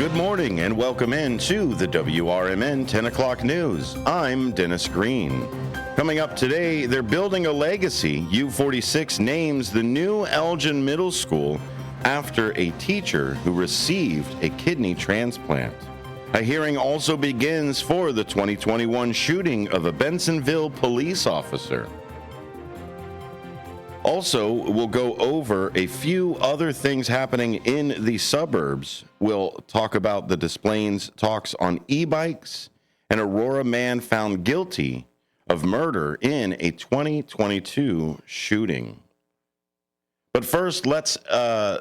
Good morning and welcome in to the WRMN 10 o'clock news. I'm Dennis Green. Coming up today, they're building a legacy. U46 names the new Elgin Middle School after a teacher who received a kidney transplant. A hearing also begins for the 2021 shooting of a Bensonville police officer. Also, we'll go over a few other things happening in the suburbs. We'll talk about the Des Plaines talks on e-bikes and Aurora man found guilty of murder in a 2022 shooting. But first, let's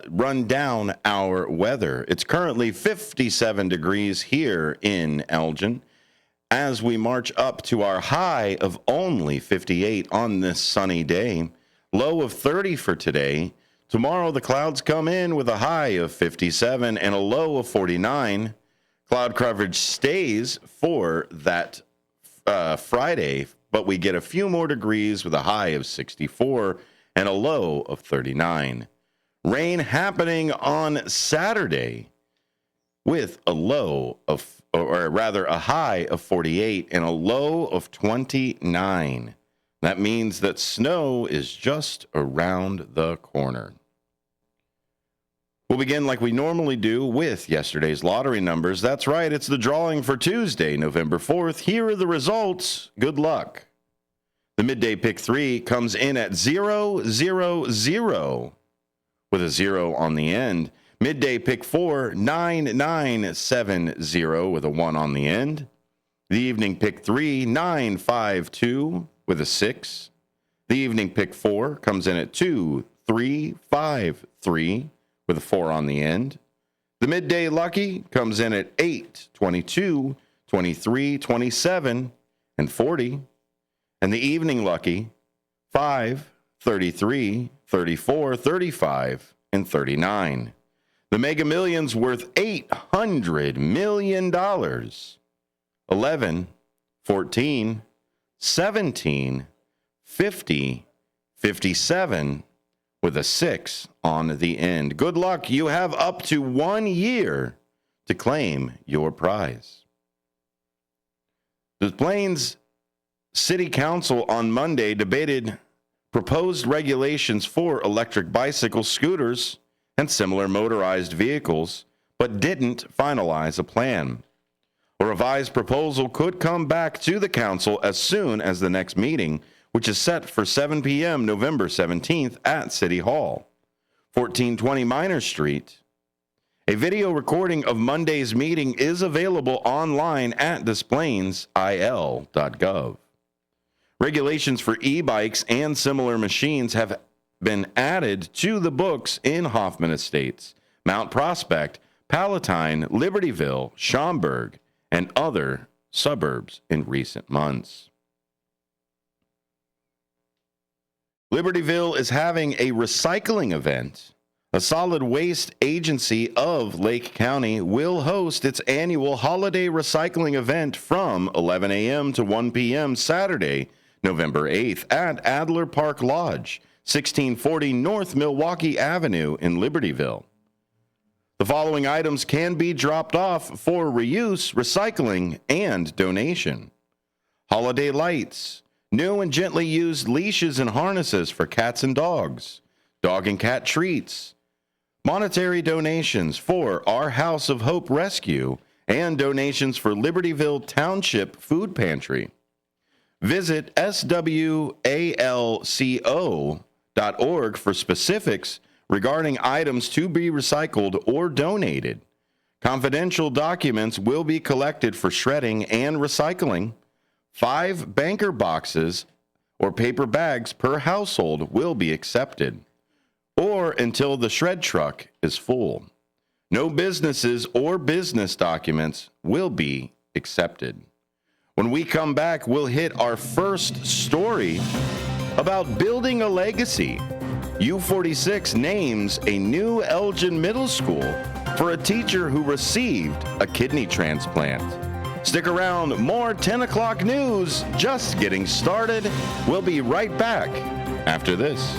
run down our weather. It's currently 57 degrees here in Elgin as we march up to our high of only 58 on this sunny day. Low of 30 for today. Tomorrow, the clouds come in with a high of 57 and a low of 49. Cloud coverage stays for that Friday, but we get a few more degrees with a high of 64 and a low of 39. Rain happening on Saturday with a low of, or rather a high of 48 and a low of 29. That means that snow is just around the corner. We'll begin like we normally do with yesterday's lottery numbers. That's right, it's the drawing for Tuesday, November 4th. Here are the results. Good luck. The midday pick 3 comes in at 000 with a 0 on the end. Midday pick 4, 9970 with a 1 on the end. The evening pick 3, 952 with a 6. The evening pick 4 comes in at 2353 with a 4 on the end. The midday lucky comes in at 8, 22, 23, 27, and 40. And the evening lucky 5, 33, 34, 35, and 39. The Mega Millions worth $800 million. 11, 14, 17, 50, 57 with a 6 on the end. Good luck. You have up to 1 year to claim your prize. Des Plaines City Council on Monday debated proposed regulations for electric bicycles, scooters, and similar motorized vehicles, but didn't finalize a plan. A revised proposal could come back to the council as soon as the next meeting, which is set for 7 p.m. November 17th at City Hall, 1420 Minor Street. A video recording of Monday's meeting is available online at desplainesil.gov. Regulations for e-bikes and similar machines have been added to the books in Hoffman Estates, Mount Prospect, Palatine, Libertyville, Schaumburg, and other suburbs in recent months. Libertyville is having a recycling event. A solid waste agency of Lake County will host its annual holiday recycling event from 11 a.m. to 1 p.m. Saturday, November 8th at Adler Park Lodge, 1640 North Milwaukee Avenue in Libertyville. The following items can be dropped off for reuse, recycling, and donation. Holiday lights, new and gently used leashes and harnesses for cats and dogs, dog and cat treats, monetary donations for Our House of Hope Rescue, and donations for Libertyville Township Food Pantry. Visit swalco.org for specifics regarding items to be recycled or donated. Confidential documents will be collected for shredding and recycling. 5 banker boxes or paper bags per household will be accepted, or until the shred truck is full. No businesses or business documents will be accepted. When we come back, we'll hit our first story about building a legacy. U46 names a new Elgin Middle School for a teacher who received a kidney transplant. Stick around, more 10 o'clock news just getting started. We'll be right back after this.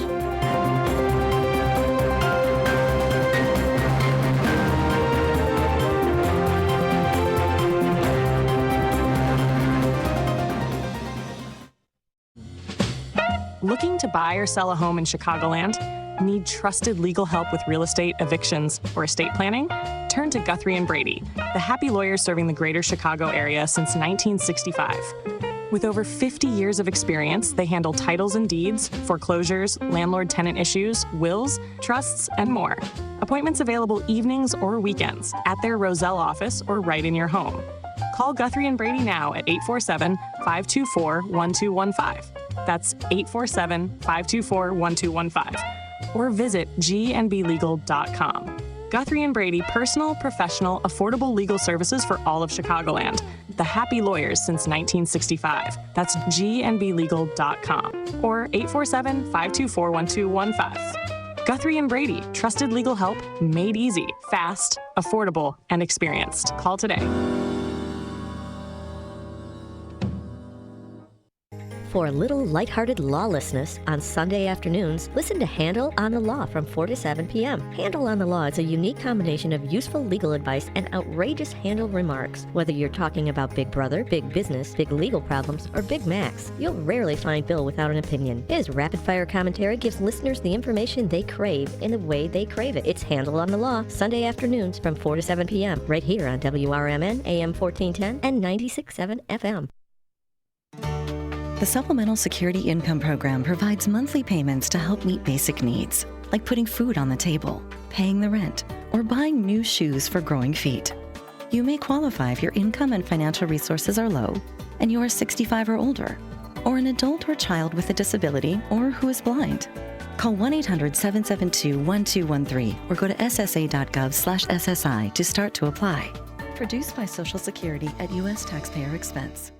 Looking to buy or sell a home in Chicagoland? Need trusted legal help with real estate, evictions, or estate planning? Turn to Guthrie and Brady, the happy lawyers serving the greater Chicago area since 1965. With over 50 years of experience, they handle titles and deeds, foreclosures, landlord-tenant issues, wills, trusts, and more. Appointments available evenings or weekends at their Roselle office or right in your home. Call Guthrie and Brady now at 847-524-1215. That's 847-524-1215. Or visit gnblegal.com. Guthrie and Brady, personal, professional, affordable legal services for all of Chicagoland. The happy lawyers since 1965. That's gnblegal.com. Or 847-524-1215. Guthrie and Brady, trusted legal help made easy, fast, affordable, and experienced. Call today. For a little lighthearted lawlessness on Sunday afternoons, listen to Handle on the Law from 4 to 7 p.m. Handle on the Law is a unique combination of useful legal advice and outrageous handle remarks. Whether you're talking about Big Brother, big business, big legal problems, or Big Macs, you'll rarely find Bill without an opinion. His rapid-fire commentary gives listeners the information they crave in the way they crave it. It's Handle on the Law, Sunday afternoons from 4 to 7 p.m. right here on WRMN, AM 1410 and 96.7 FM. The Supplemental Security Income Program provides monthly payments to help meet basic needs, like putting food on the table, paying the rent, or buying new shoes for growing feet. You may qualify if your income and financial resources are low, and you are 65 or older, or an adult or child with a disability, or who is blind. Call 1-800-772-1213 or go to ssa.gov/SSI to start to apply. Produced by Social Security at U.S. taxpayer expense.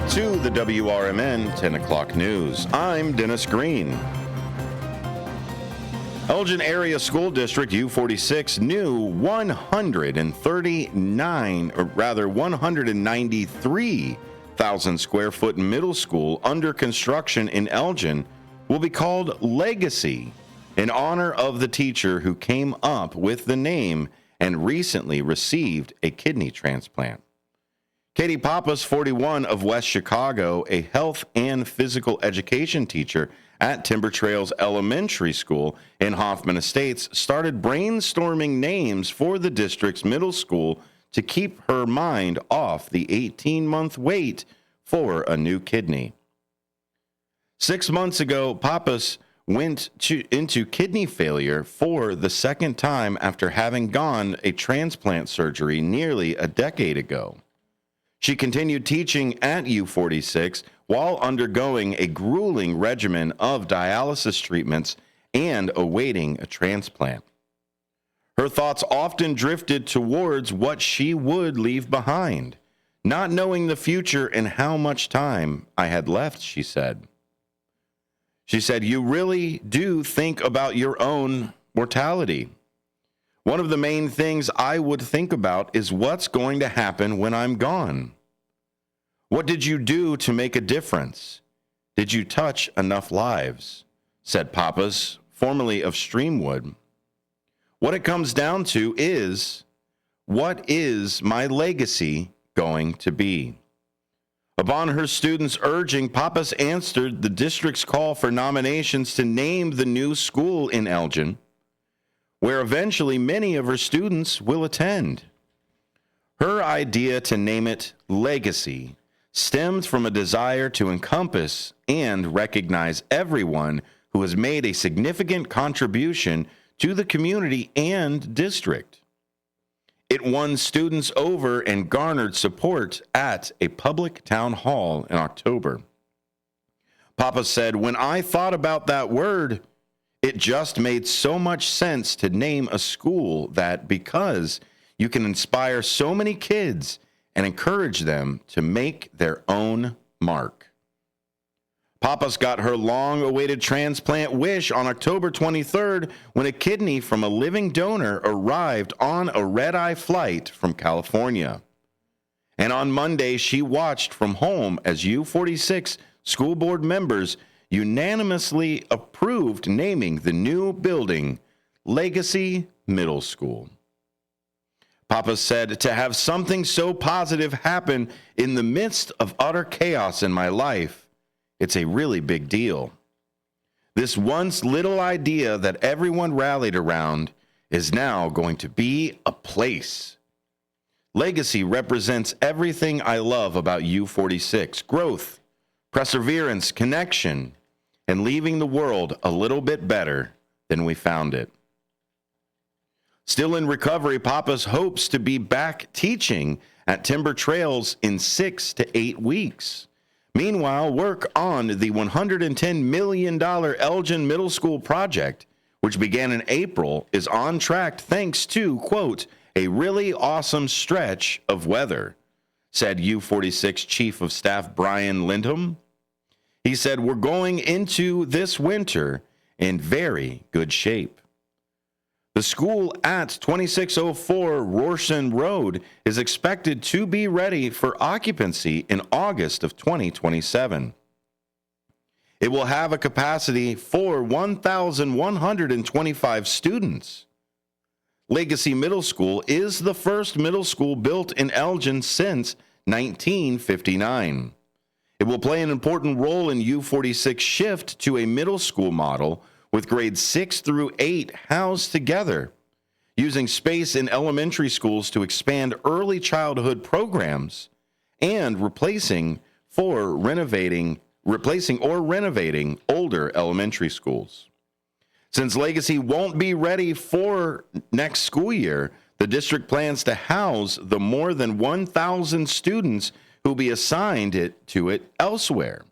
To the WRMN 10 o'clock news. I'm Dennis Green. Elgin Area School District U46 new 193,000 square foot middle school under construction in Elgin will be called Legacy in honor of the teacher who came up with the name and recently received a kidney transplant. Katie Pappas, 41, of West Chicago, a health and physical education teacher at Timber Trails Elementary School in Hoffman Estates, started brainstorming names for the district's middle school to keep her mind off the 18-month wait for a new kidney. 6 months ago, Pappas went into kidney failure for the second time after having gone a transplant surgery nearly a decade ago. She continued teaching at U46 while undergoing a grueling regimen of dialysis treatments and awaiting a transplant. Her thoughts often drifted towards what she would leave behind, not knowing the future and how much time I had left, she said. She said, "You really do think about your own mortality. One of the main things I would think about is what's going to happen when I'm gone. What did you do to make a difference? Did you touch enough lives?" said Pappas, formerly of Streamwood. What it comes down to is, what is my legacy going to be? Upon her students' urging, Pappas answered the district's call for nominations to name the new school in Elgin, where eventually many of her students will attend. Her idea to name it Legacy stemmed from a desire to encompass and recognize everyone who has made a significant contribution to the community and district. It won students over and garnered support at a public town hall in October. Papa said, "When I thought about that word, It just made so much sense to name a school that because you can inspire so many kids and encourage them to make their own mark. Pappas got her long-awaited transplant wish on October 23rd when a kidney from a living donor arrived on a red-eye flight from California. And on Monday, she watched from home as U46 school board members unanimously approved naming the new building Legacy Middle School. Pappas said, "To have something so positive happen in the midst of utter chaos in my life, it's a really big deal. This once little idea that everyone rallied around is now going to be a place. Legacy represents everything I love about U46: growth, perseverance, connection, and leaving the world a little bit better than we found it." Still in recovery, Pappas hopes to be back teaching at Timber Trails in 6 to 8 weeks. Meanwhile, work on the $110 million Elgin Middle School project, which began in April, is on track thanks to, quote, "a really awesome stretch of weather," said U46 Chief of Staff Brian Lindholm. He said, "We're going into this winter in very good shape." The school at 2604 Rorson Road is expected to be ready for occupancy in August of 2027. It will have a capacity for 1,125 students. Legacy Middle School is the first middle school built in Elgin since 1959. It will play an important role in U46's shift to a middle school model with grades 6 through 8 housed together, using space in elementary schools to expand early childhood programs, and replacing or renovating older elementary schools. Since Legacy won't be ready for next school year, the district plans to house the more than 1,000 students who will be assigned to it elsewhere.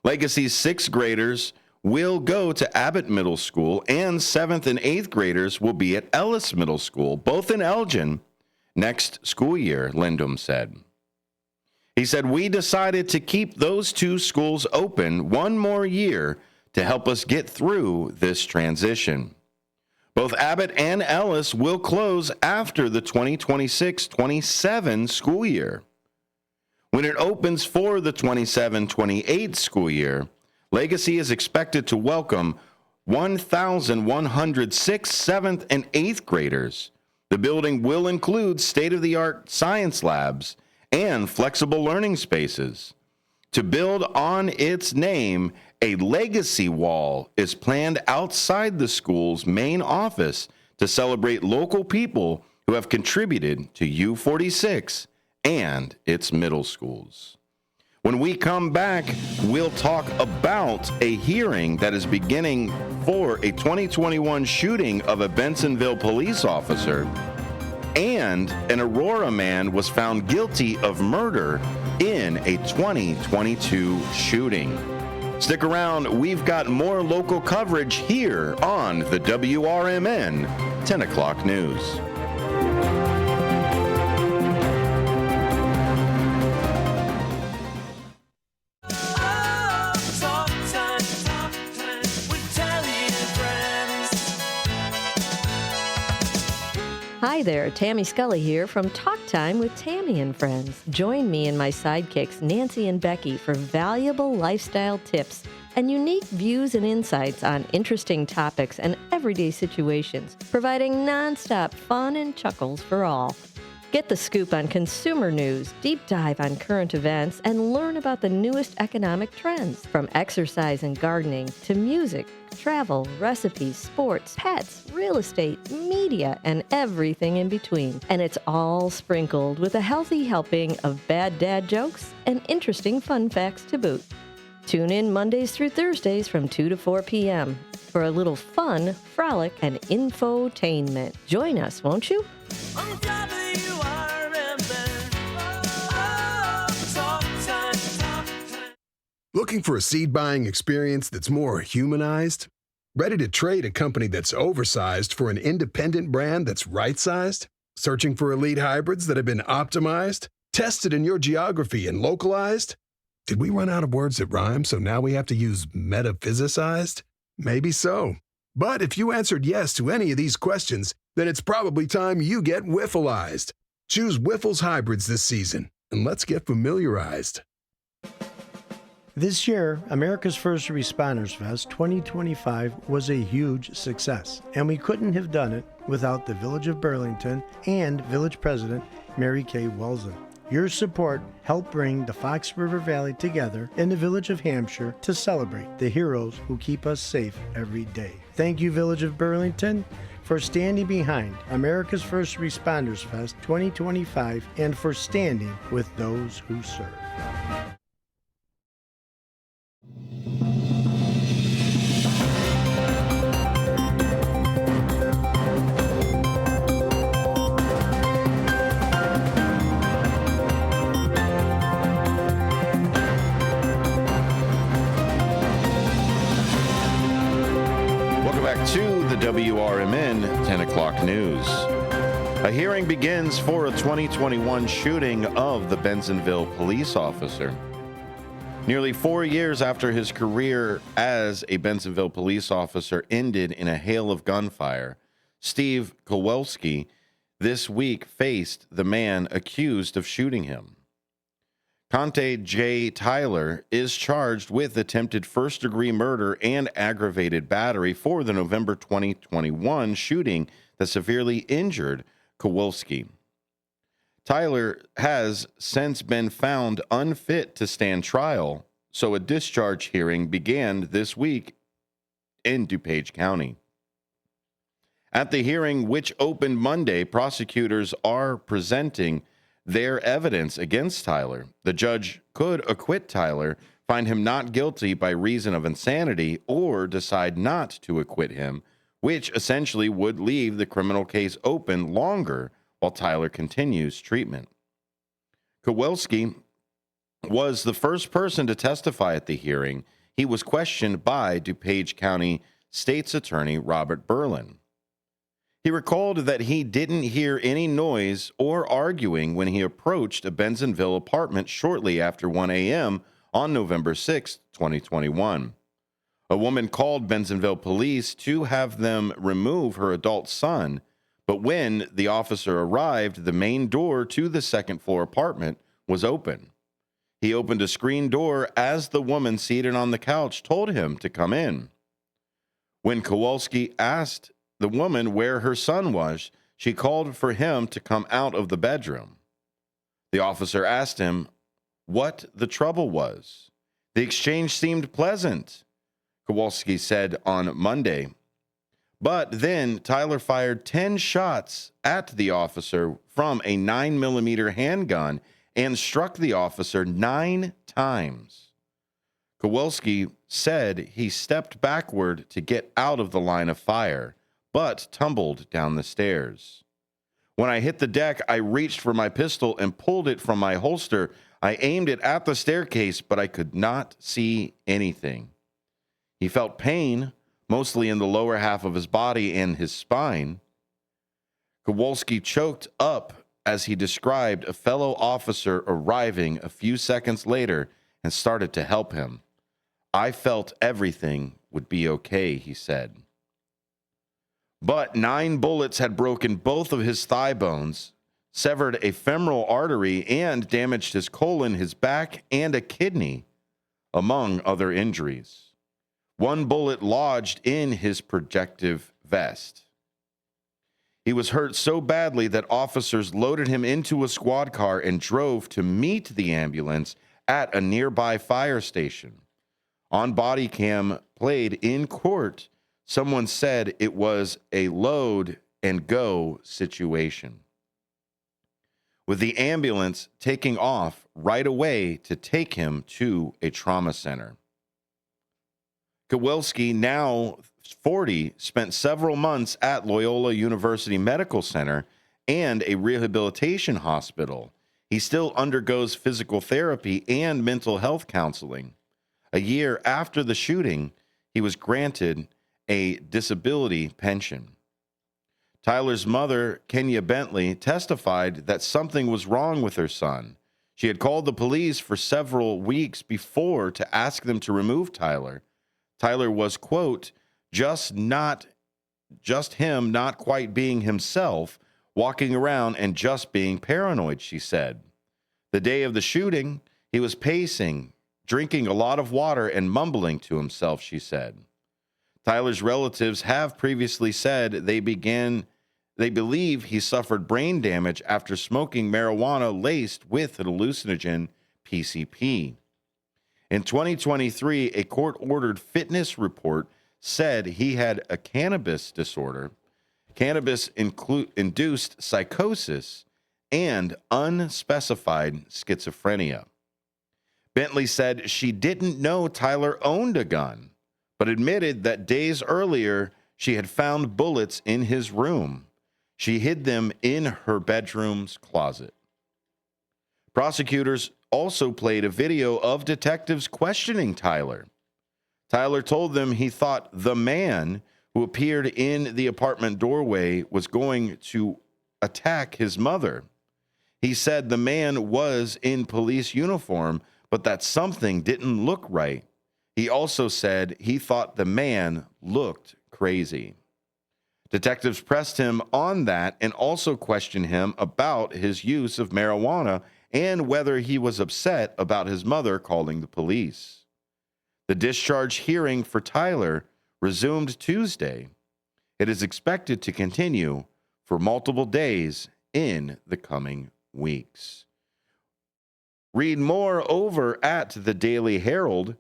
Legacy's 6th graders will go to Abbott Middle School, and 7th and 8th graders will be at Ellis Middle School, both in Elgin, next school year, Lindholm said. He said, "We decided to keep those 2 schools open one more year to help us get through this transition. Both Abbott and Ellis will close after the 2026-27 school year. When it opens for the 27-28 school year, Legacy is expected to welcome 1,106 7th and 8th graders. The building will include state-of-the-art science labs and flexible learning spaces. To build on its name, a legacy wall is planned outside the school's main office to celebrate local people who have contributed to U46 and its middle schools." When we come back, we'll talk about a hearing that is beginning for a 2021 shooting of a Bensonville police officer, and an Aurora man was found guilty of murder in a 2022 shooting. Stick around, we've got more local coverage here on the WRMN 10 o'clock news. Hi there, Tammy Scully here from Talk Time with Tammy and Friends. Join me and my sidekicks Nancy and Becky for valuable lifestyle tips and unique views and insights on interesting topics and everyday situations, providing nonstop fun and chuckles for all. Get the scoop on consumer news, deep dive on current events, and learn about the newest economic trends, from exercise and gardening to music, travel, recipes, sports, pets, real estate, media, and everything in between. And it's all sprinkled with a healthy helping of bad dad jokes and interesting fun facts to boot. Tune in Mondays through Thursdays from 2 to 4 p.m. for a little fun, frolic, and infotainment. Join us, won't you? Looking for a seed buying experience that's more humanized? Ready to trade a company that's oversized for an independent brand that's right-sized? Searching for elite hybrids that have been optimized, tested in your geography, and localized? Did we run out of words that rhyme, so now we have to use metaphysicized? Maybe so. But if you answered yes to any of these questions, then it's probably time you get Wiffleized. Choose Wiffles hybrids this season, and let's get familiarized. This year, America's First Responders Fest 2025 was a huge success, and we couldn't have done it without the Village of Burlington and Village President Mary Kay Welsen. Your support helped bring the Fox River Valley together in the Village of Hampshire to celebrate the heroes who keep us safe every day. Thank you, Village of Burlington, for standing behind America's First Responders Fest 2025 and for standing with those who serve. To the WRMN 10 o'clock news. A hearing begins for a 2021 shooting of the Bensenville police officer. Nearly 4 years after his career as a Bensenville police officer ended in a hail of gunfire, Steve Kowalski this week faced the man accused of shooting him. Conte J. Tyler is charged with attempted first-degree murder and aggravated battery for the November 2021 shooting that severely injured Kowalski. Tyler has since been found unfit to stand trial, so a discharge hearing began this week in DuPage County. At the hearing, which opened Monday, prosecutors are presenting their evidence against Tyler. The judge could acquit Tyler, find him not guilty by reason of insanity, or decide not to acquit him, which essentially would leave the criminal case open longer while Tyler continues treatment. Kowalski was the first person to testify at the hearing. He was questioned by DuPage County State's Attorney Robert Berlin. He recalled that he didn't hear any noise or arguing when he approached a Bensenville apartment shortly after 1 a.m. on November 6, 2021. A woman called Bensenville police to have them remove her adult son, but when the officer arrived, the main door to the second-floor apartment was open. He opened a screen door as the woman seated on the couch told him to come in. When Kowalski asked the woman where her son was, she called for him to come out of the bedroom. The officer asked him what the trouble was. The exchange seemed pleasant, Kowalski said on Monday. But then Tyler fired 10 shots at the officer from a 9mm handgun and struck the officer 9 times. Kowalski said he stepped backward to get out of the line of fire, but tumbled down the stairs. When I hit the deck, I reached for my pistol and pulled it from my holster. I aimed it at the staircase, but I could not see anything. He felt pain, mostly in the lower half of his body and his spine. Kowalski choked up as he described a fellow officer arriving a few seconds later and started to help him. I felt everything would be okay, he said. But 9 bullets had broken both of his thigh bones, severed a femoral artery, and damaged his colon, his back, and a kidney, among other injuries. 1 bullet lodged in his protective vest. He was hurt so badly that officers loaded him into a squad car and drove to meet the ambulance at a nearby fire station. On body cam played in court, someone said it was a load and go situation, with the ambulance taking off right away to take him to a trauma center. Kowalski, now 40, spent several months at Loyola University Medical Center and a rehabilitation hospital. He still undergoes physical therapy and mental health counseling. A year after the shooting, he was granted a disability pension. Tyler's mother, Kenya Bentley, testified that something was wrong with her son. She had called the police for several weeks before to ask them to remove Tyler. Tyler was, quote, just him not quite being himself, walking around and just being paranoid, she said. The day of the shooting, he was pacing, drinking a lot of water and mumbling to himself, she said. Tyler's relatives have previously said they believe he suffered brain damage after smoking marijuana laced with an hallucinogen, PCP. In 2023, a court-ordered fitness report said he had a cannabis disorder, cannabis-induced psychosis, and unspecified schizophrenia. Bentley said she didn't know Tyler owned a gun, but admitted that days earlier she had found bullets in his room. She hid them in her bedroom's closet. Prosecutors also played a video of detectives questioning Tyler. Tyler told them he thought the man who appeared in the apartment doorway was going to attack his mother. He said the man was in police uniform, but that something didn't look right. He also said he thought the man looked crazy. Detectives pressed him on that and also questioned him about his use of marijuana and whether he was upset about his mother calling the police. The discharge hearing for Tyler resumed Tuesday. It is expected to continue for multiple days in the coming weeks. Read more over at the Daily Herald,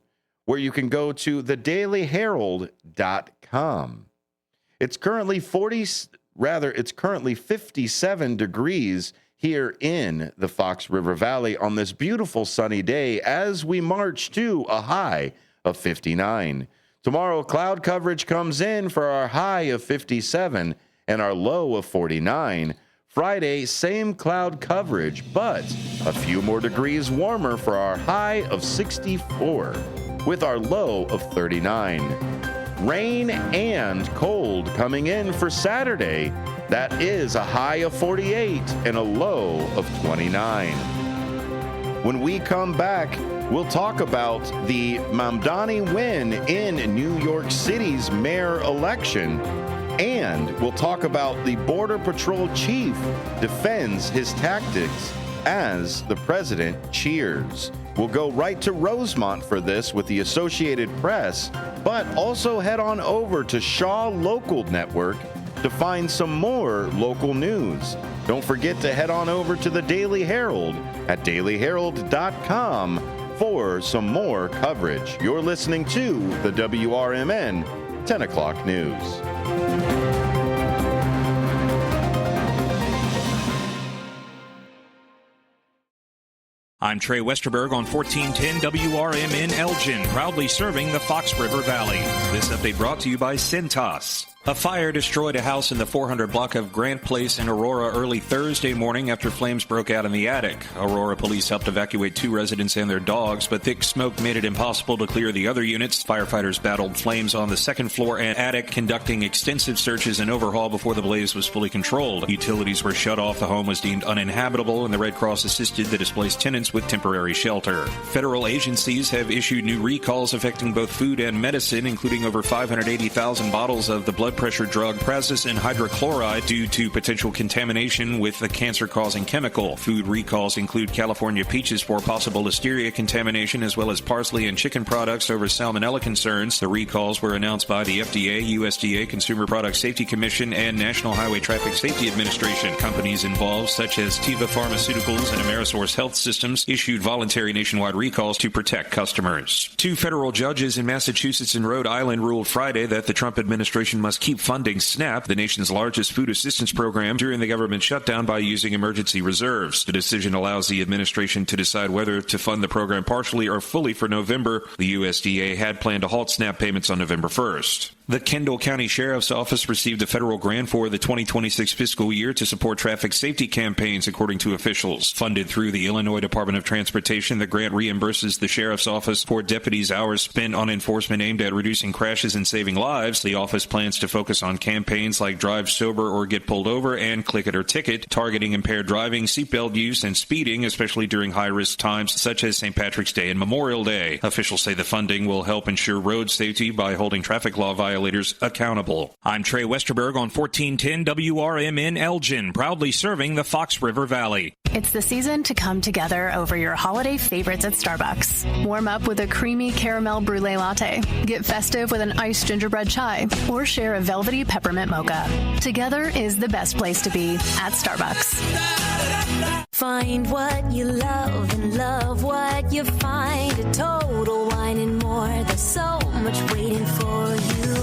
where you can go to thedailyherald.com. It's currently 57 degrees here in the Fox River Valley on this beautiful sunny day as we march to a high of 59. Tomorrow, cloud coverage comes in for our high of 57 and our low of 49. Friday, same cloud coverage, but a few more degrees warmer for our high of 64 with our low of 39. Rain and cold coming in for Saturday. That is a high of 48 and a low of 29. When we come back, we'll talk about the Mamdani win in New York City's mayor election, and we'll talk about the Border Patrol chief defends his tactics as the president cheers. We'll go right to Rosemont for this with the Associated Press, but also head on over to Shaw Local Network to find some more local news. Don't forget to head on over to the Daily Herald at dailyherald.com for some more coverage. You're listening to the WRMN 10 o'clock news. I'm Trey Westerberg on 1410 WRMN Elgin, proudly serving the Fox River Valley. This update brought to you by Cintas. A fire destroyed a house in the 400 block of Grant Place in Aurora early Thursday morning after flames broke out in the attic. Aurora police helped evacuate 2 residents and their dogs, but thick smoke made it impossible to clear the other units. Firefighters battled flames on the second floor and attic, conducting extensive searches and overhaul before the blaze was fully controlled. Utilities were shut off, the home was deemed uninhabitable, and the Red Cross assisted the displaced tenants with temporary shelter. Federal agencies have issued new recalls affecting both food and medicine, including over 580,000 bottles of the blood pressure drug prazosin hydrochloride due to potential contamination with the cancer-causing chemical. Food recalls include California peaches for possible listeria contamination, as well as parsley and chicken products over salmonella concerns. The recalls were announced by the FDA, USDA, Consumer Product Safety Commission, and National Highway Traffic Safety Administration. Companies involved, such as Teva Pharmaceuticals and Amerisource Health Systems, issued voluntary nationwide recalls to protect customers. 2 federal judges in Massachusetts and Rhode Island ruled Friday that the Trump administration must keep funding SNAP, the nation's largest food assistance program, during the government shutdown by using emergency reserves. The decision allows the administration to decide whether to fund the program partially or fully for November. The USDA had planned to halt SNAP payments on November 1st. The Kendall County Sheriff's Office received a federal grant for the 2026 fiscal year to support traffic safety campaigns, according to officials. Funded through the Illinois Department of Transportation, the grant reimburses the Sheriff's Office for deputies' hours spent on enforcement aimed at reducing crashes and saving lives. The office plans to focus on campaigns like Drive Sober or Get Pulled Over and Click It or Ticket, targeting impaired driving, seatbelt use, and speeding, especially during high-risk times such as St. Patrick's Day and Memorial Day. Officials say the funding will help ensure road safety by holding traffic law violators accountable. I'm Trey Westerberg on 1410 WRMN Elgin, proudly serving the Fox River Valley. It's the season to come together over your holiday favorites at Starbucks. Warm up with a creamy caramel brulee latte. Get festive with an iced gingerbread chai, or share a velvety peppermint mocha. Together is the best place to be at Starbucks. Find what you love and love what you find at Total Wine and More. There's so much waiting for you.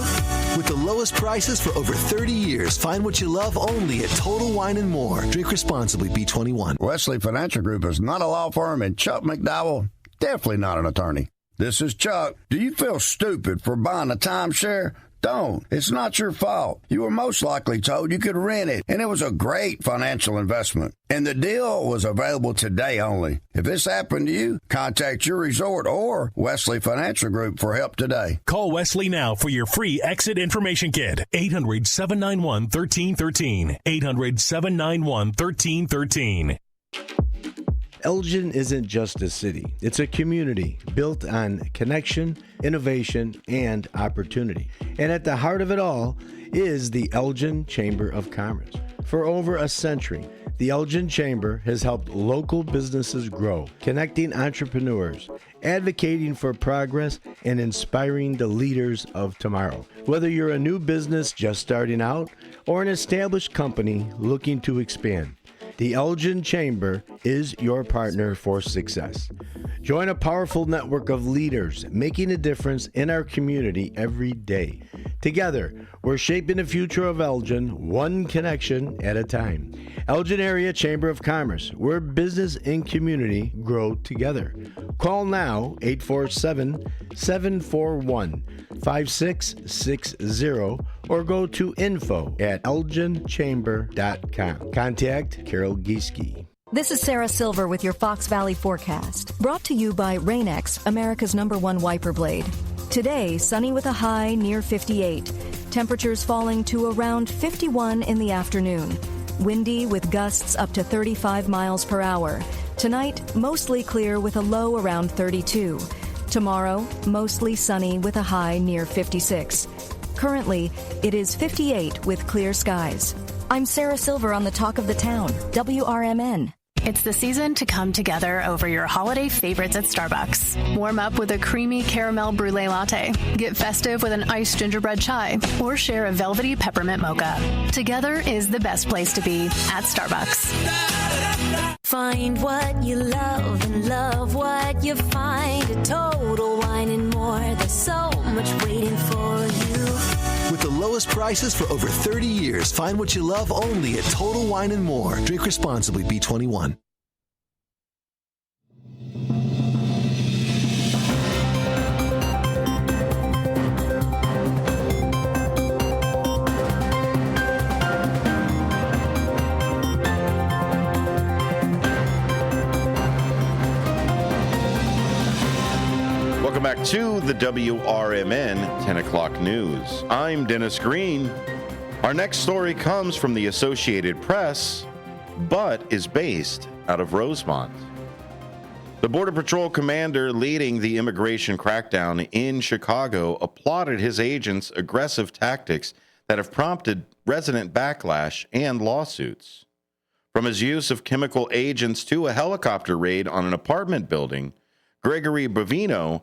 With the lowest prices for over 30 years, find what you love only at Total Wine and More. Drink responsibly, B21. Wesley Financial Group is not a law firm, and Chuck McDowell, definitely not an attorney. This is Chuck. Do you feel stupid for buying a timeshare? Don't. It's not your fault. You were most likely told you could rent it, and it was a great financial investment. And the deal was available today only. If this happened to you, contact your resort or Wesley Financial Group for help today. Call Wesley now for your free exit information kit. 800-791-1313. 800-791-1313. Elgin isn't just a city. It's a community built on connection, innovation, and opportunity. And at the heart of it all is the Elgin Chamber of Commerce. For over a century, the Elgin Chamber has helped local businesses grow, connecting entrepreneurs, advocating for progress, and inspiring the leaders of tomorrow. Whether you're a new business just starting out or an established company looking to expand, the Elgin Chamber is your partner for success. Join a powerful network of leaders making a difference in our community every day. Together, we're shaping the future of Elgin, one connection at a time. Elgin Area Chamber of Commerce, where business and community grow together. Call now, 847-741-5660, or go to info@elginchamber.com. Contact Carol Gieske. This is Sarah Silver with your Fox Valley forecast, brought to you by Rain-X, America's #1 wiper blade. Today, sunny with a high near 58. Temperatures falling to around 51 in the afternoon. Windy with gusts up to 35 miles per hour. Tonight, mostly clear with a low around 32. Tomorrow, mostly sunny with a high near 56. Currently, it is 58 with clear skies. I'm Sarah Silver on the Talk of the Town, WRMN. It's the season to come together over your holiday favorites at Starbucks. Warm up with a creamy caramel brulee latte. Get festive with an iced gingerbread chai, or share a velvety peppermint mocha. Together is the best place to be at Starbucks. Find what you love and love what you find at Total Wine and More. There's so much waiting for you. With the lowest prices for over 30 years, find what you love only at Total Wine and More. Drink responsibly, B21. Welcome back to the WRMN 10 o'clock news. I'm Dennis Green. Our next story comes from the Associated Press, but is based out of Rosemont. The Border Patrol commander leading the immigration crackdown in Chicago applauded his agents' aggressive tactics that have prompted resident backlash and lawsuits. From his use of chemical agents to a helicopter raid on an apartment building, Gregory Bovino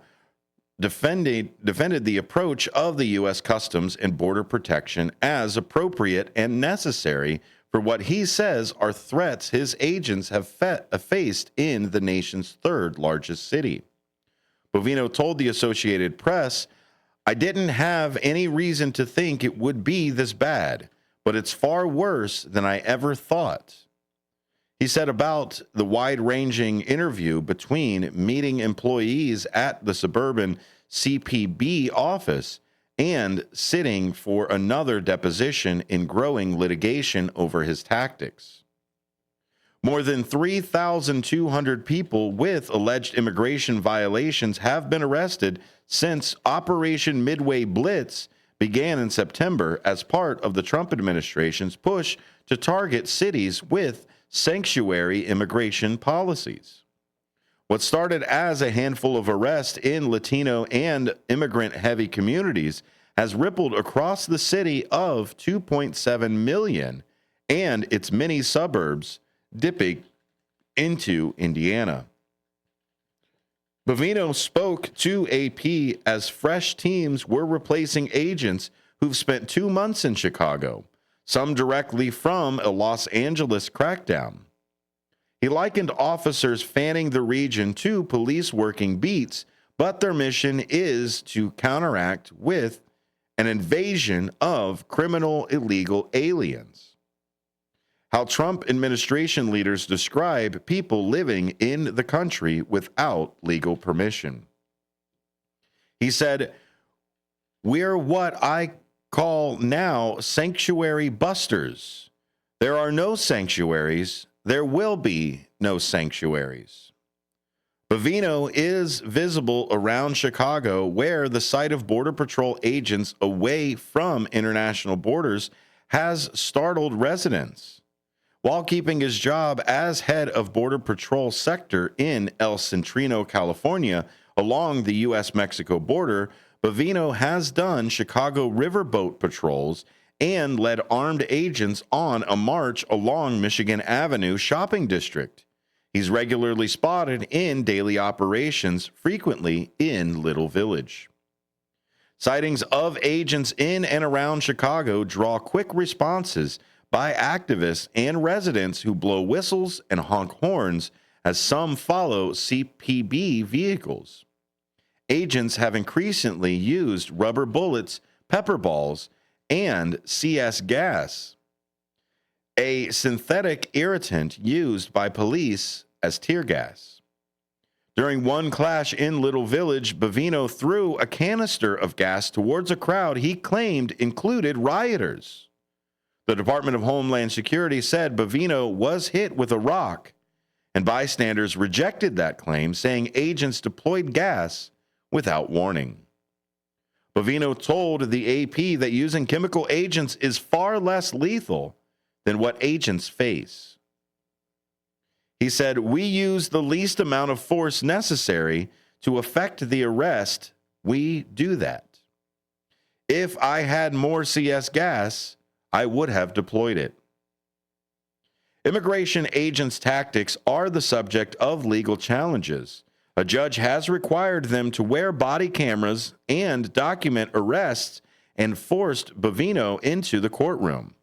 defended the approach of the U.S. Customs and Border Protection as appropriate and necessary for what he says are threats his agents have faced in the nation's third largest city. Bovino told the Associated Press, "I didn't have any reason to think it would be this bad, but it's far worse than I ever thought." He said about the wide-ranging interview between meeting employees at the suburban CPB office and sitting for another deposition in growing litigation over his tactics. More than 3,200 people with alleged immigration violations have been arrested since Operation Midway Blitz began in September as part of the Trump administration's push to target cities with sanctuary immigration policies. What started as a handful of arrests in Latino and immigrant-heavy communities has rippled across the city of 2.7 million and its many suburbs, dipping into Indiana. Bovino spoke to AP as fresh teams were replacing agents who've spent 2 months in Chicago, some directly from a Los Angeles crackdown. He likened officers fanning the region to police working beats, but their mission is to counteract with an invasion of criminal illegal aliens. How Trump administration leaders describe people living in the country without legal permission. He said, "We're what I call now sanctuary busters. There are no sanctuaries. There will be no sanctuaries." Bovino is visible around Chicago, where the sight of Border Patrol agents away from international borders has startled residents. While keeping his job as head of Border Patrol sector in El Centrino, California, along the U.S.-Mexico border, Bovino has done Chicago riverboat patrols and led armed agents on a march along Michigan Avenue shopping district. He's regularly spotted in daily operations, frequently in Little Village. Sightings of agents in and around Chicago draw quick responses by activists and residents who blow whistles and honk horns as some follow CPB vehicles. Agents have increasingly used rubber bullets, pepper balls, and CS gas, a synthetic irritant used by police as tear gas. During one clash in Little Village, Bovino threw a canister of gas towards a crowd he claimed included rioters. The Department of Homeland Security said Bovino was hit with a rock, and bystanders rejected that claim, saying agents deployed gas without warning. Bovino told the AP that using chemical agents is far less lethal than what agents face. He said, "We use the least amount of force necessary to effect the arrest. We do that. If I had more CS gas, I would have deployed it." Immigration agents' tactics are the subject of legal challenges. A judge has required them to wear body cameras and document arrests and forced Bovino into the courtroom.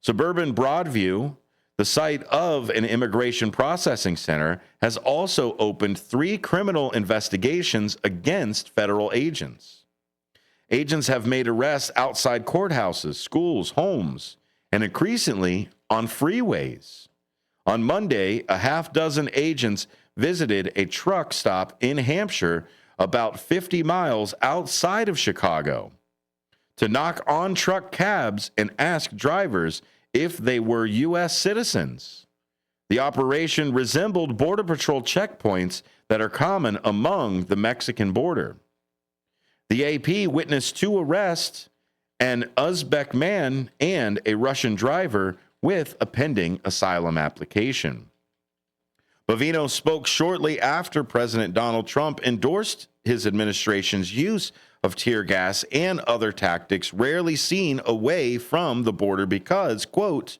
Suburban Broadview, the site of an immigration processing center, has also opened 3 criminal investigations against federal agents. Agents have made arrests outside courthouses, schools, homes, and increasingly on freeways. On Monday, a half dozen agents visited a truck stop in Hampshire about 50 miles outside of Chicago to knock on truck cabs and ask drivers if they were U.S. citizens. The operation resembled Border Patrol checkpoints that are common among the Mexican border. The AP witnessed 2 arrests, an Uzbek man and a Russian driver with a pending asylum application. Bovino spoke shortly after President Donald Trump endorsed his administration's use of tear gas and other tactics rarely seen away from the border because, quote,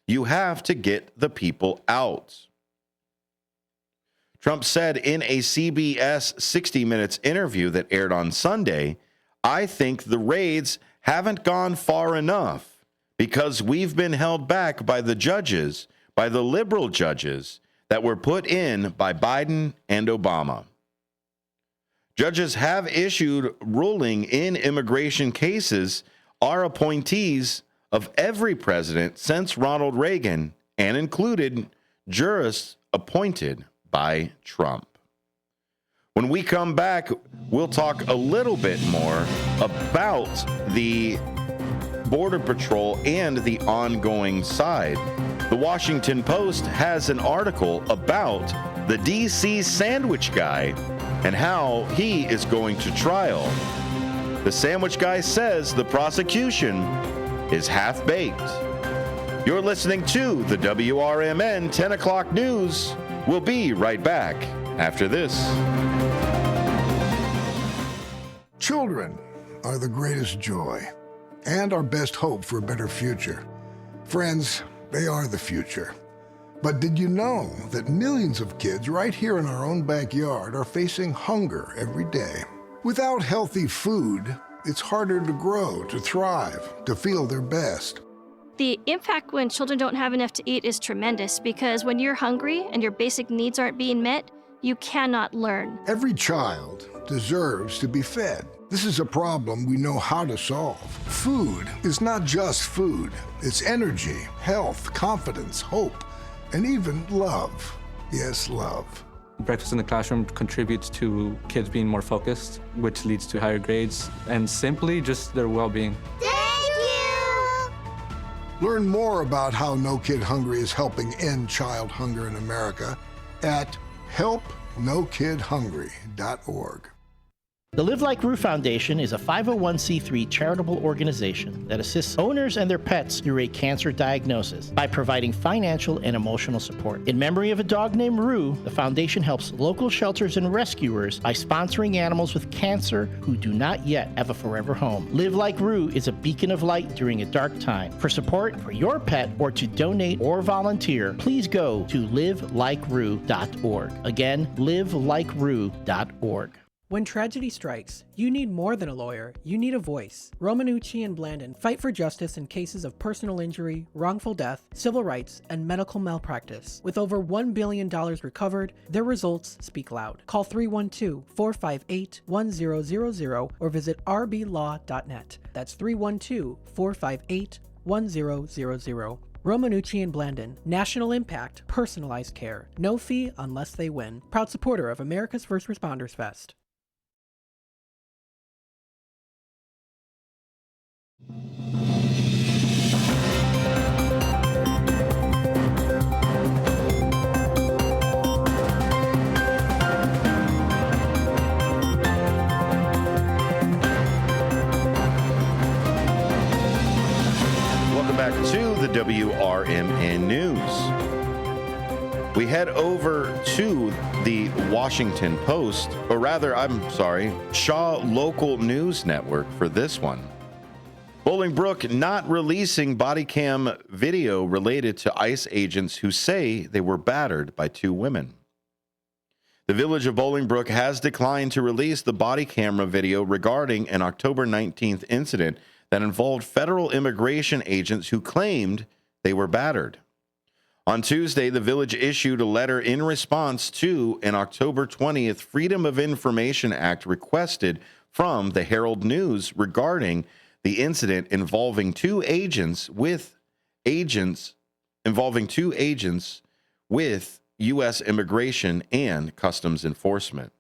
"you have to get the people out." Trump said in a CBS 60 Minutes interview that aired on Sunday, "I think the raids haven't gone far enough because we've been held back by the judges, by the liberal judges that were put in by Biden and Obama." Judges have issued ruling in immigration cases are appointees of every president since Ronald Reagan and included jurists appointed by Trump. When we come back, we'll talk a little bit more about the Border Patrol and the ongoing side. The Washington Post has an article about the D.C. sandwich guy and how he is going to trial. The sandwich guy says the prosecution is half-baked. You're listening to the WRMN 10 o'clock news. We'll be right back after this. Children are the greatest joy and our best hope for a better future. Friends, they are the future. But did you know that millions of kids right here in our own backyard are facing hunger every day? Without healthy food, it's harder to grow, to thrive, to feel their best. The impact when children don't have enough to eat is tremendous because when you're hungry and your basic needs aren't being met, you cannot learn. Every child deserves to be fed. This is a problem we know how to solve. Food is not just food. It's energy, health, confidence, hope, and even love. Yes, love. Breakfast in the classroom contributes to kids being more focused, which leads to higher grades, and simply just their well-being. Learn more about how No Kid Hungry is helping end child hunger in America at helpnokidhungry.org. The Live Like Rue Foundation is a 501c3 charitable organization that assists owners and their pets through a cancer diagnosis by providing financial and emotional support. In memory of a dog named Rue, the foundation helps local shelters and rescuers by sponsoring animals with cancer who do not yet have a forever home. Live Like Rue is a beacon of light during a dark time. For support for your pet or to donate or volunteer, please go to livelikeRue.org. Again, livelikeRue.org. When tragedy strikes, you need more than a lawyer, you need a voice. Romanucci and Blandon fight for justice in cases of personal injury, wrongful death, civil rights, and medical malpractice. With over $1 billion recovered, their results speak loud. Call 312-458-1000 or visit rblaw.net. That's 312-458-1000. Romanucci and Blandon, national impact, personalized care. No fee unless they win. Proud supporter of America's First Responders Fest. Welcome back to the WRMN News. We head over to the Washington Post, or rather, Shaw Local News Network for this one. Bolingbrook not releasing body cam video related to ICE agents who say they were battered by two women. The village of Bolingbrook has declined to release the body camera video regarding an October 19th incident that involved federal immigration agents who claimed they were battered. On Tuesday, the village issued a letter in response to an October 20th Freedom of Information Act requested from the Herald News regarding the incident involving two agents with U.S. Immigration and Customs Enforcement.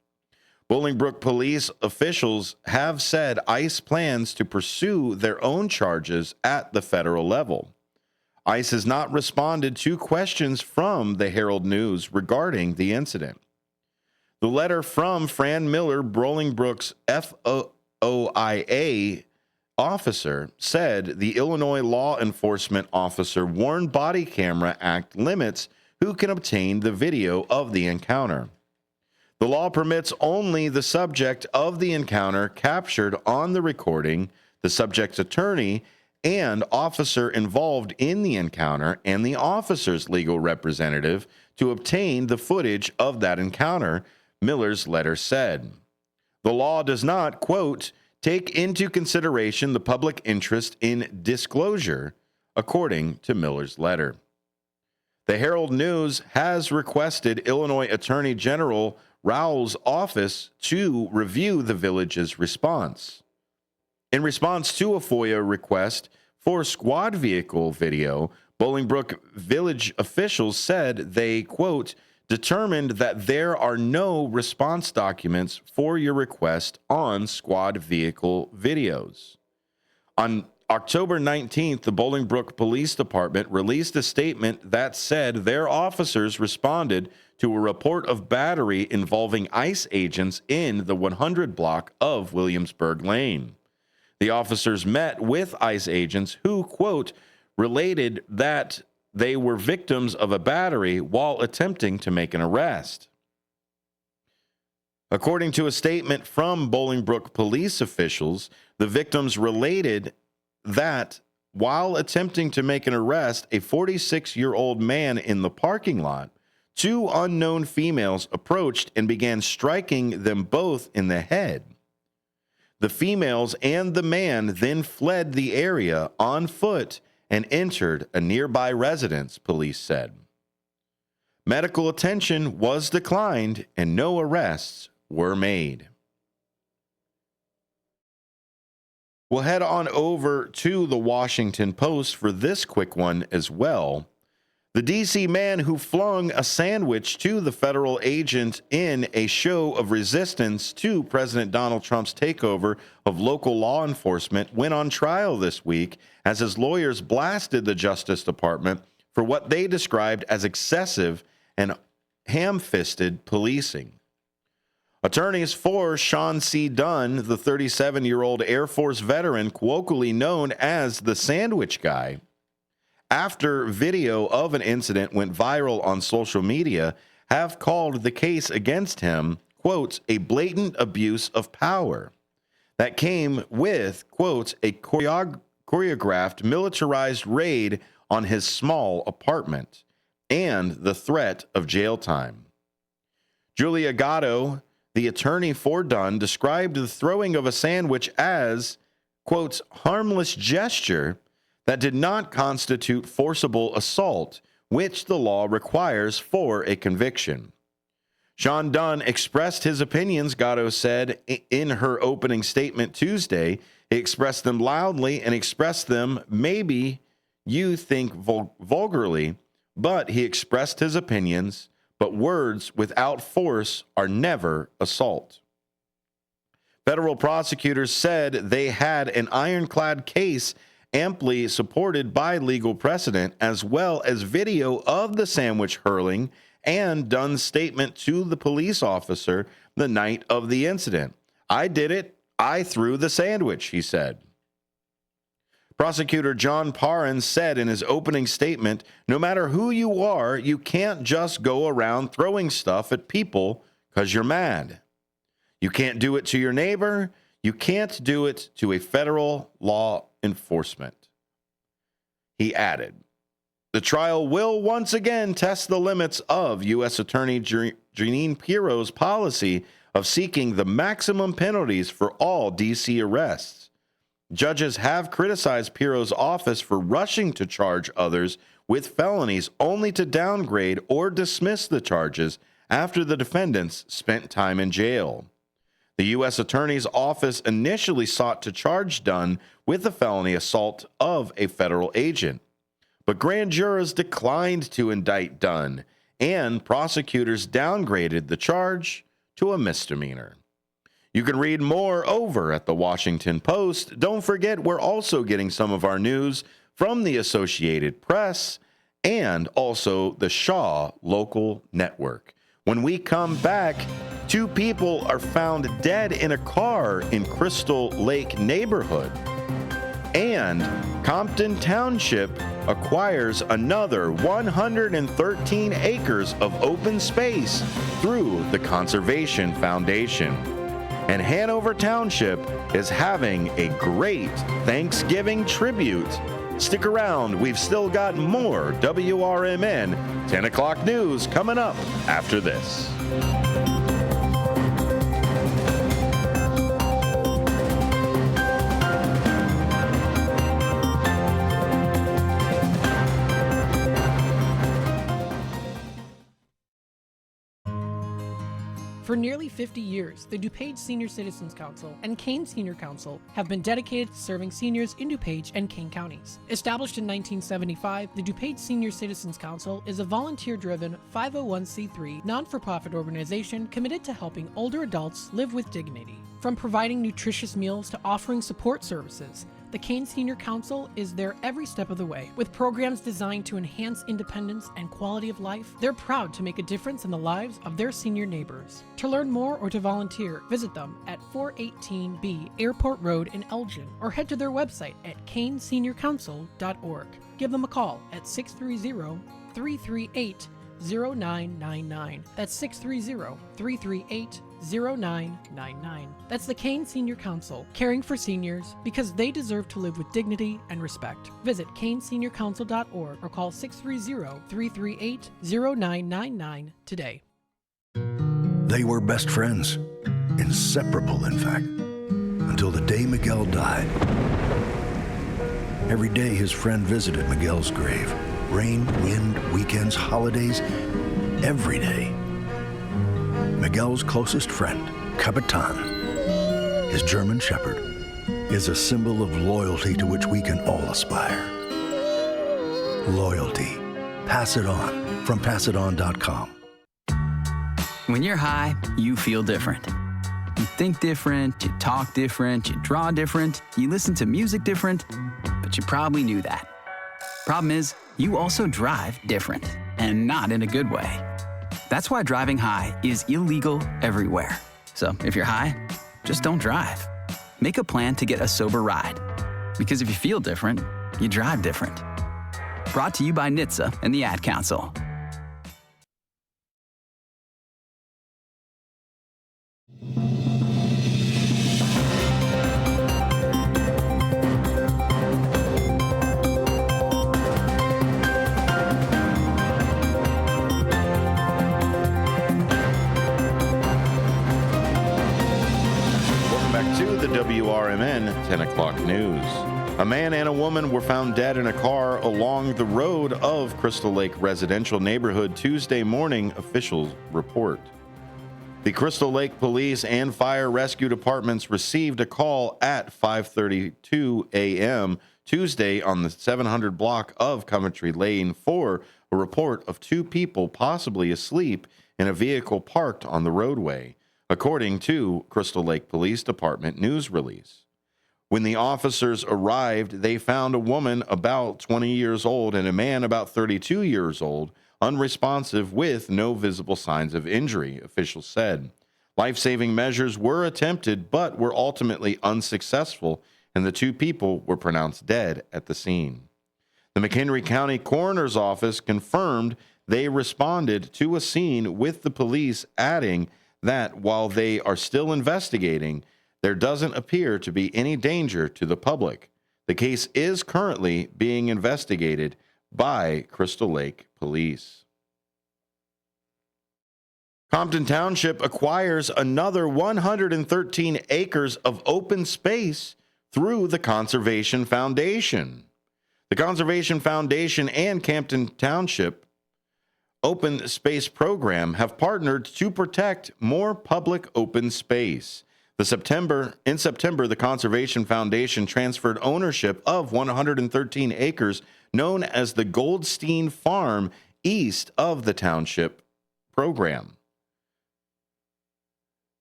Bolingbrook police officials have said ICE plans to pursue their own charges at the federal level. ICE has not responded to questions from the Herald News regarding the incident. The letter from Fran Miller, Bolingbrook's FOIA officer, said the Illinois law enforcement officer warned Body Camera Act limits who can obtain the video of the encounter. The law permits only the subject of the encounter captured on the recording, the subject's attorney, and officer involved in the encounter, and the officer's legal representative to obtain the footage of that encounter, Miller's letter said. The law does not, quote, take into consideration the public interest in disclosure, according to Miller's letter. The Herald News has requested Illinois Attorney General Raoul's office to review the village's response. In response to a FOIA request for squad vehicle video, Bolingbrook village officials said they, quote, determined that there are no response documents for your request on squad vehicle videos. On October 19th, the Bolingbrook Police Department released a statement that said their officers responded to a report of battery involving ICE agents in the 100 block of Williamsburg Lane. The officers met with ICE agents who, quote, related that they were victims of a battery while attempting to make an arrest. According to a statement from Bolingbrook police officials, the victims related that while attempting to make an arrest, a 46-year-old man in the parking lot, two unknown females approached and began striking them both in the head. The females and the man then fled the area on foot and entered a nearby residence, police said. Medical attention was declined and no arrests were made. We'll head on over to the Washington Post for this quick one as well. The D.C. man who flung a sandwich to the federal agent in a show of resistance to President Donald Trump's takeover of local law enforcement went on trial this week as his lawyers blasted the Justice Department for what they described as excessive and ham-fisted policing. Attorneys for Sean C. Dunn, the 37-year-old Air Force veteran colloquially known as the Sandwich Guy, after video of an incident went viral on social media, have called the case against him, quote, a blatant abuse of power that came with, quote, a choreographed militarized raid on his small apartment and the threat of jail time. Julia Gatto, the attorney for Dunn, described the throwing of a sandwich as, quote, harmless gesture that did not constitute forcible assault, which the law requires for a conviction. Sean Dunn expressed his opinions, Gatto said in her opening statement Tuesday. He expressed them loudly and expressed them maybe you think vulgarly, but he expressed his opinions, but words without force are never assault. Federal prosecutors said they had an ironclad case amply supported by legal precedent, as well as video of the sandwich hurling and Dunn's statement to the police officer the night of the incident. I did it. I threw the sandwich, he said. Prosecutor John Parran said in his opening statement, no matter who you are, you can't just go around throwing stuff at people because you're mad. You can't do it to your neighbor. You can't do it to a federal law enforcement. He added, the trial will once again test the limits of U.S. Attorney Jeanine Pirro's policy of seeking the maximum penalties for all D.C. arrests. Judges have criticized Pirro's office for rushing to charge others with felonies only to downgrade or dismiss the charges after the defendants spent time in jail. The U.S. Attorney's Office initially sought to charge Dunn with the felony assault of a federal agent, but grand jurors declined to indict Dunn, and prosecutors downgraded the charge to a misdemeanor. You can read more over at the Washington Post. Don't forget, we're also getting some of our news from the Associated Press and also the Shaw Local Network. When we come back, 2 people are found dead in a car in Crystal Lake neighborhood. And Compton Township acquires another 113 acres of open space through the Conservation Foundation. And Hanover Township is having a great Thanksgiving tribute. Stick around, we've still got more WRMN 10 o'clock news coming up after this. For nearly 50 years, the DuPage Senior Citizens Council and Kane Senior Council have been dedicated to serving seniors in DuPage and Kane counties. Established in 1975, the DuPage Senior Citizens Council is a volunteer-driven 501c3 non-for-profit organization committed to helping older adults live with dignity. From providing nutritious meals to offering support services, the Kane Senior Council is there every step of the way. With programs designed to enhance independence and quality of life, they're proud to make a difference in the lives of their senior neighbors. To learn more or to volunteer, visit them at 418B Airport Road in Elgin or head to their website at caneseniorcouncil.org. Give them a call at 630-338-0999. That's 630-338-0999. That's the Kane Senior Council, caring for seniors because they deserve to live with dignity and respect. Visit caneseniorcouncil.org or call 630-338-0999 today. They were best friends, inseparable in fact, until the day Miguel died. Every day his friend visited Miguel's grave. Rain, wind, weekends, holidays, every day. Miguel's closest friend, Capitan, his German Shepherd, is a symbol of loyalty to which we can all aspire. Loyalty. Pass it on from passiton.com. When you're high, you feel different. You think different, you talk different, you draw different, you listen to music different, but you probably knew that. Problem is, you also drive different, and not in a good way. That's why driving high is illegal everywhere. So if you're high, just don't drive. Make a plan to get a sober ride. Because if you feel different, you drive different. Brought to you by NHTSA and the Ad Council. WRMN 10 o'clock news. A man and a woman were found dead in a car along the road of Crystal Lake residential neighborhood Tuesday morning, officials report. The Crystal Lake Police and Fire Rescue Departments received a call at 5:32 a.m. Tuesday on the 700 block of Coventry Lane for a report of two people possibly asleep in a vehicle parked on the roadway, according to Crystal Lake Police Department news release. When the officers arrived, they found a woman about 20 years old and a man about 32 years old, unresponsive with no visible signs of injury, officials said. Life-saving measures were attempted but were ultimately unsuccessful, and the two people were pronounced dead at the scene. The McHenry County Coroner's Office confirmed they responded to a scene with the police, adding that while they are still investigating, there doesn't appear to be any danger to the public. The case is currently being investigated by Crystal Lake Police. Compton Township acquires another 113 acres of open space through the Conservation Foundation. The Conservation Foundation and Compton Township Open Space Program have partnered to protect more public open space. In September, the Conservation Foundation transferred ownership of 113 acres known as the Goldstein Farm east of the township program.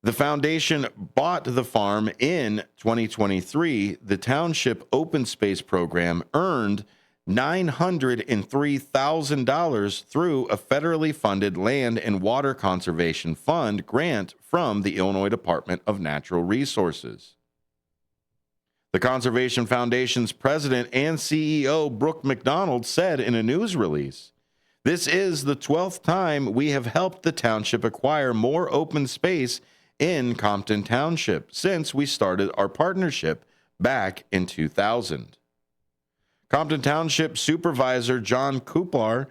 The foundation bought the farm in 2023. The township open space program earned $903,000 through a federally funded Land and Water Conservation Fund grant from the Illinois Department of Natural Resources. The Conservation Foundation's president and CEO, Brooke McDonald, said in a news release, "This is the 12th time we have helped the township acquire more open space in Compton Township since we started our partnership back in 2000. Compton Township Supervisor John Kupar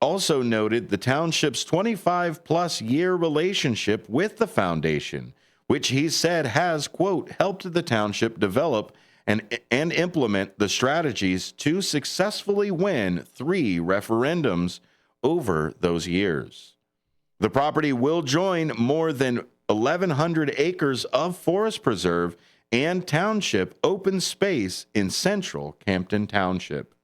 also noted the township's 25-plus year relationship with the foundation, which he said has, quote, helped the township develop and implement the strategies to successfully win 3 referendums over those years. The property will join more than 1,100 acres of forest preserve and township open space in central Campton Township.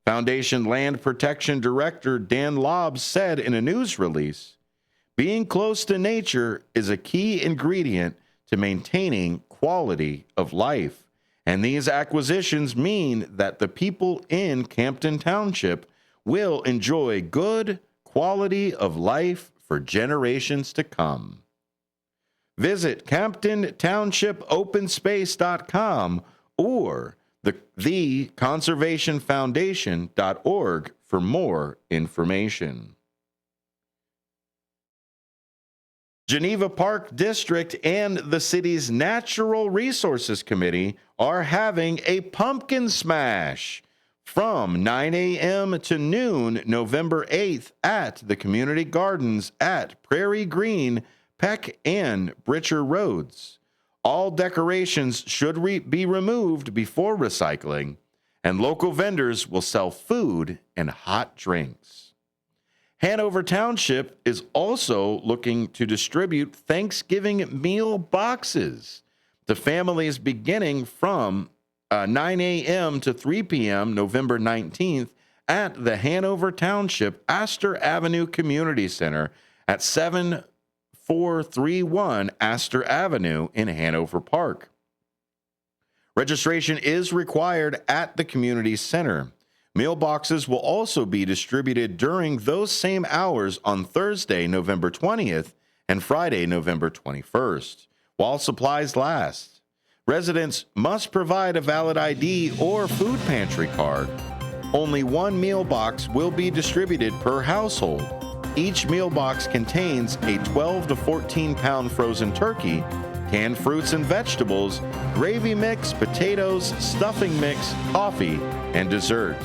Foundation Land Protection Director Dan Lobbs said in a news release, "Being close to nature is a key ingredient to maintaining quality of life, and these acquisitions mean that the people in Campton Township will enjoy good quality of life for generations to come." Visit CamptonTownshipOpenSpace.com or theconservationfoundation.org for more information. Geneva Park District and the city's Natural Resources Committee are having a pumpkin smash from 9 a.m. to noon, November 8th at the Community Gardens at Prairie Green, Peck, and Britcher Roads. All decorations should be removed before recycling, and local vendors will sell food and hot drinks. Hanover Township is also looking to distribute Thanksgiving meal boxes to families beginning from 9 a.m. to 3 p.m. November 19th at the Hanover Township Astor Avenue Community Center at 7431 Astor Avenue in Hanover Park. Registration is required at the community center. Meal boxes will also be distributed during those same hours on Thursday, November 20th and Friday, November 21st, while supplies last. Residents must provide a valid ID or food pantry card. Only one meal box will be distributed per household. Each meal box contains a 12 to 14 pound frozen turkey, canned fruits and vegetables, gravy mix, potatoes, stuffing mix, coffee, and dessert.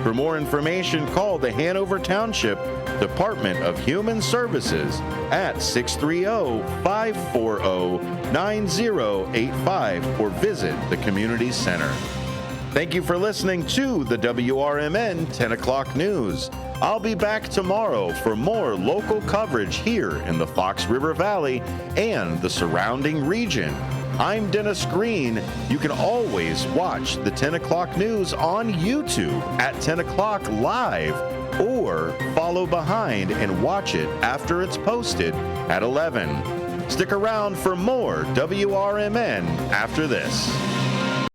For more information, call the Hanover Township Department of Human Services at 630-540-9085 or visit the Community Center. Thank you for listening to the WRMN 10 o'clock news. I'll be back tomorrow for more local coverage here in the Fox River Valley and the surrounding region. I'm Dennis Green. You can always watch the 10 o'clock news on YouTube at 10 o'clock live or follow behind and watch it after it's posted at 11. Stick around for more WRMN after this.